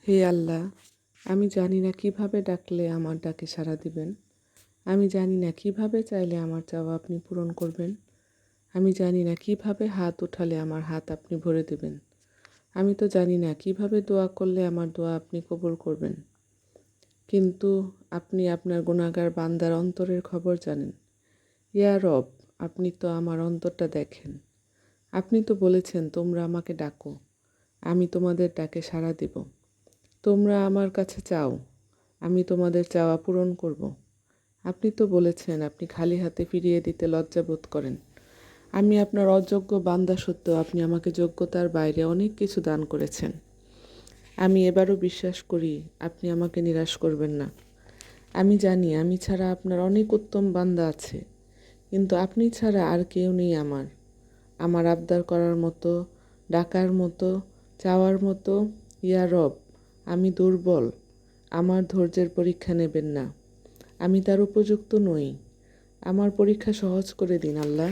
হে আল্লাহ, আমি জানি না কিভাবে ডাকলে আমার ডাকে সাড়া দিবেন। আমি জানি না কিভাবে চাইলে আমার চাওয়া আপনি পূরণ করবেন। আমি জানি না কিভাবে হাত উঠালে আমার হাত আপনি ভরে দেবেন। আমি তো জানি না কিভাবে দোয়া করলে আমার দোয়া আপনি কবুল করবেন। কিন্তু আপনি আপনার গুনাহগার বান্দার অন্তরের খবর জানেন। ইয়া রব, আপনি তো আমার অন্তরটা দেখেন। আপনি তো বলেছেন তোমরা আমাকে ডাকো, আমি তোমাদের ডাকে সাড়া দেব। তোমরা আমার কাছে চাও, আমি তোমাদের চাওয়া পূরণ করব। আপনি তো বলেছেন আপনি খালি হাতে ফিরিয়ে দিতে লজ্জা বোধ করেন। আমি আপনার অযোগ্য বান্দা সত্ত্বেও আপনি আমাকে যোগ্যতার বাইরে অনেক কিছু দান করেছেন। আমি এবারও বিশ্বাস করি আপনি আমাকে নিরাশ করবেন না। আমি জানি আমি ছাড়া আপনার অনেক উত্তম বান্দা আছে, কিন্তু আপনি ছাড়া আর কেউ নেই আমার আবদার করার মতো, ডাকার মতো, চাওয়ার মতো। ইয়া রব, আমি দুর্বল, আমার ধৈর্যের পরীক্ষা নেবেন না। আমি তার উপযুক্ত নই। আমার পরীক্ষা সহজ করে দিন আল্লাহ।